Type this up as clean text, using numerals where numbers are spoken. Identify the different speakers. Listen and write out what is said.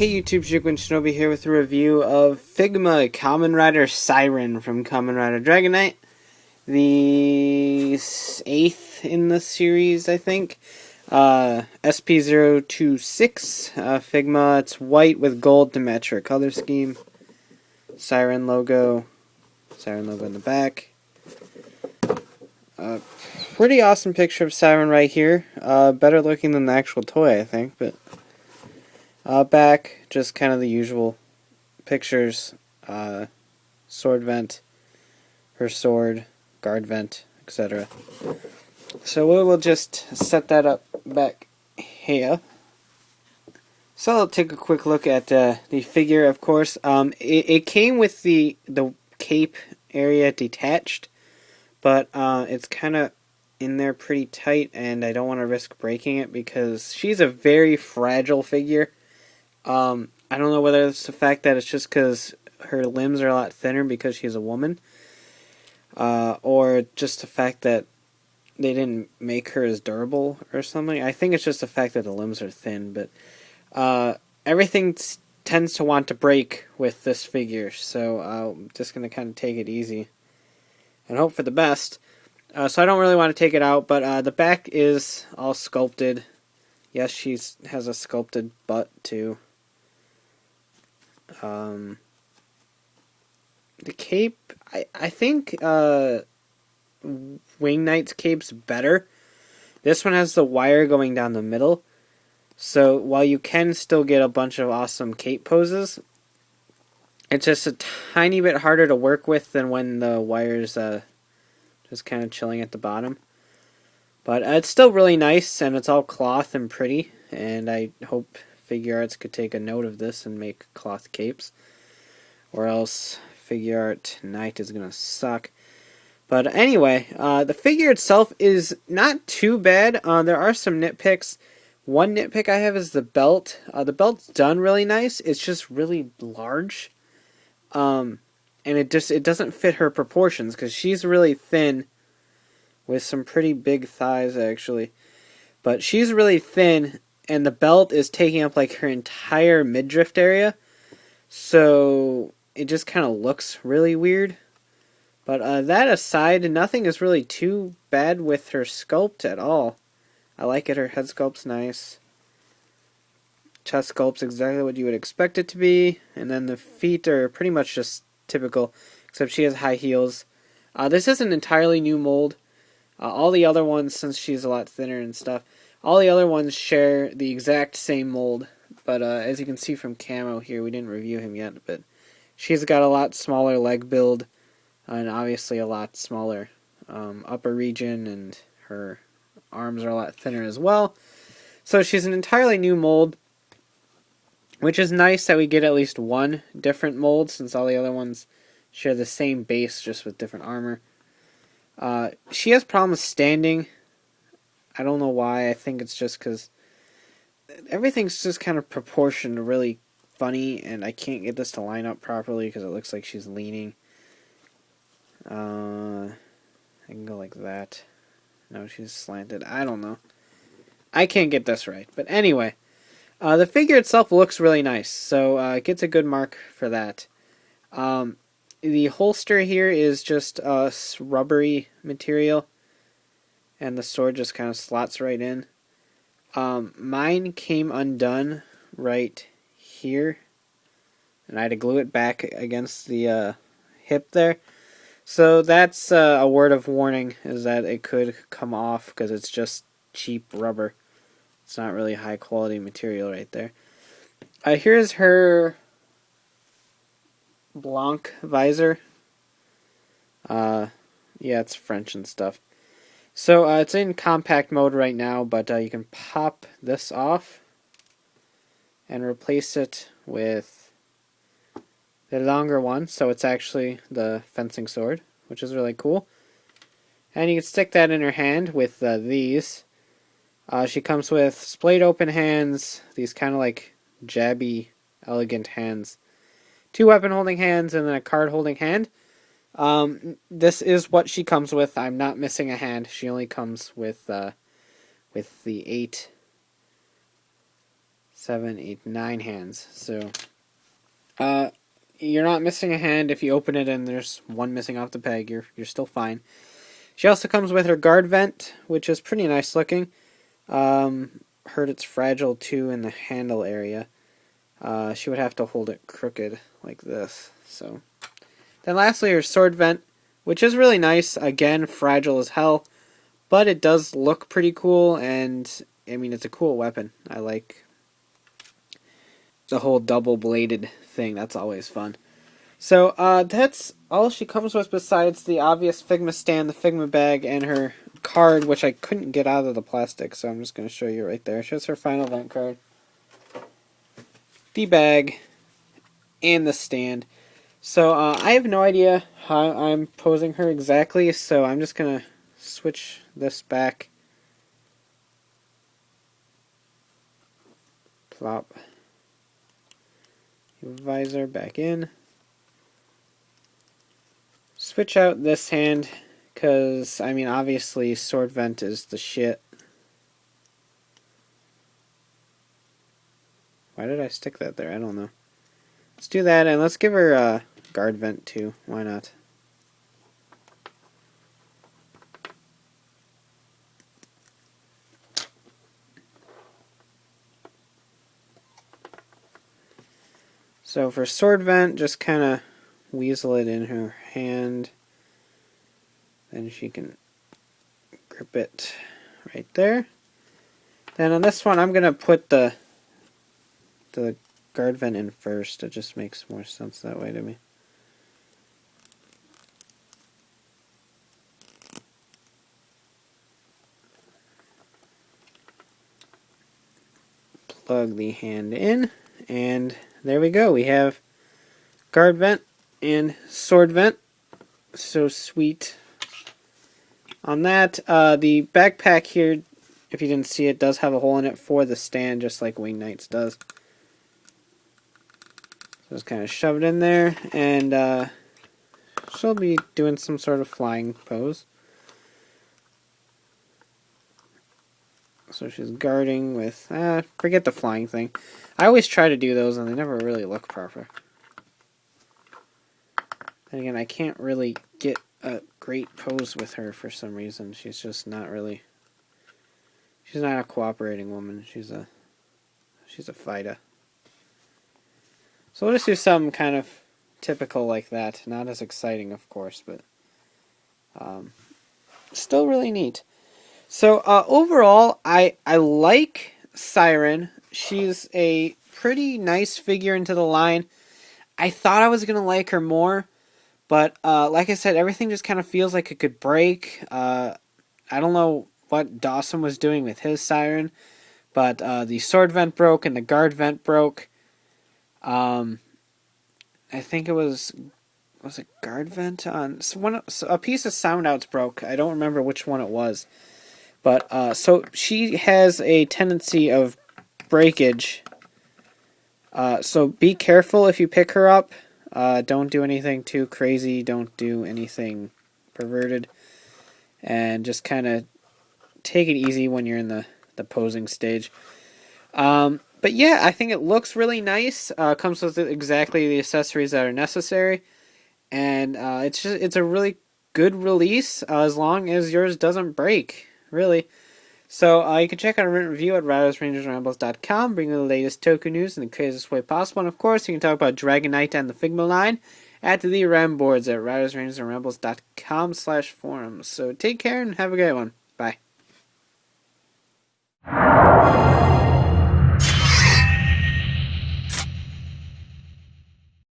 Speaker 1: Hey YouTube, Shikwen Shinobi here with a review of Figma Kamen Siren from Kamen Rider Dragon Knight. The 8th in the series, I think. SP026, Figma. It's white with gold to match her color scheme. Siren logo in the back. Pretty awesome picture of Siren right here. Better looking than the actual toy, I think, but... back, just kind of the usual pictures, sword vent, her sword, guard vent, etc. So we will just set that up back here. So I'll take a quick look at the figure, of course. It came with the cape area detached, but it's kind of in there pretty tight, and I don't want to risk breaking it because she's a very fragile figure. I don't know whether it's the fact that it's just because her limbs are a lot thinner because she's a woman, or just the fact that they didn't make her as durable or something. I think it's just the fact that the limbs are thin, but everything tends to want to break with this figure, so I'm just going to kind of take it easy and hope for the best. So I don't really want to take it out, but the back is all sculpted. Yes, she has a sculpted butt, too. The cape, I think Wing Knight's cape's better. This one has the wire going down the middle. So while you can still get a bunch of awesome cape poses, it's just a tiny bit harder to work with than when the wire's just kind of chilling at the bottom. But it's still really nice, and it's all cloth and pretty, and I hope Figure Arts could take a note of this and make cloth capes, or else Figure Art Night is going to suck. But anyway, the figure itself is not too bad. There are some nitpicks. One nitpick I have is the belt. The belt's done really nice. It's just really large. And it doesn't fit her proportions, because she's really thin, with some pretty big thighs, actually. But she's really thin, and the belt is taking up like her entire midriff area. So it just kind of looks really weird. But that aside, nothing is really too bad with her sculpt at all. I like it. Her head sculpt's nice. Chest sculpt's exactly what you would expect it to be. And then the feet are pretty much just typical, except she has high heels. This is an entirely new mold. All the other ones, since she's a lot thinner and stuff, all the other ones share the exact same mold. But as you can see from Camo here, we didn't review him yet, but she's got a lot smaller leg build, and obviously a lot smaller upper region, and her arms are a lot thinner as well. So she's an entirely new mold, which is nice that we get at least one different mold, since all the other ones share the same base, just with different armor. She has problems standing. I don't know why. I think it's just because everything's just kind of proportioned really funny, and I can't get this to line up properly because it looks like she's leaning. I can go like that. No, she's slanted. I don't know. I can't get this right. But anyway, the figure itself looks really nice, so it gets a good mark for that. The holster here is just rubbery material, and the sword just kind of slots right in. Mine came undone right here, and I had to glue it back against the hip there. So that's a word of warning, is that it could come off because it's just cheap rubber. It's not really high quality material right there. Here's her Blanc Visor. Yeah, it's French and stuff. So it's in compact mode right now, but you can pop this off and replace it with the longer one, so it's actually the fencing sword, which is really cool. And you can stick that in her hand with these. She comes with splayed open hands, these kind of like jabby, elegant hands. 2 weapon holding hands, and then a card holding hand. This is what she comes with. I'm not missing a hand. She only comes with the 8 7, 8, 9 hands. So, you're not missing a hand if you open it and there's one missing off the peg. You're still fine. She also comes with her guard vent, which is pretty nice looking. Heard it's fragile too in the handle area. She would have to hold it crooked like this. So, then lastly, her sword vent, which is really nice. Again, fragile as hell, but it does look pretty cool, and I mean, it's a cool weapon. I like the whole double-bladed thing. That's always fun. So, that's all she comes with besides the obvious Figma stand, the Figma bag, and her card, which I couldn't get out of the plastic, so I'm just going to show you right there. She's her final event card, the bag, and the stand. So, I have no idea how I'm posing her exactly, so I'm just going to switch this back. Plop. Visor back in. Switch out this hand, because, I mean, obviously, sword vent is the shit. Why did I stick that there? I don't know. Let's do that, and let's give her a guard vent, too. Why not? So for sword vent, just kind of weasel it in her hand. Then she can grip it right there. Then on this one, I'm going to put the guard vent in first. It just makes more sense that way to me. Plug the hand in, and there we go. We have guard vent and sword vent. So sweet. On that, the backpack here, if you didn't see it, does have a hole in it for the stand, just like Wing Knight's does. So just kind of shove it in there, and she'll be doing some sort of flying pose. So she's guarding with, forget the flying thing. I always try to do those and they never really look proper. And again, I can't really get a great pose with her for some reason. She's just not really, she's not a cooperating woman. She's a fighter. So we'll just do something kind of typical like that. Not as exciting, of course, but still really neat. So overall, I like Siren. She's a pretty nice figure into the line. I thought I was going to like her more, but like I said, everything just kind of feels like it could break. I don't know what Dosm was doing with his Siren, but the sword vent broke and the guard vent broke. I think it was it guard vent on a piece of Soundouts broke. I don't remember which one it was. But, so she has a tendency of breakage. So be careful if you pick her up. Don't do anything too crazy. Don't do anything perverted. And just kind of take it easy when you're in the posing stage. But yeah, I think it looks really nice. Comes with exactly the accessories that are necessary. And it's a really good release as long as yours doesn't break. Really. So you can check out a written review at RidersRangersRambles.com, bringing the latest toku news in the craziest way possible. And of course, you can talk about Dragon Knight and the Figma line at the RAM boards at RidersRangersRambles.com/forums. So take care and have a great one. Bye.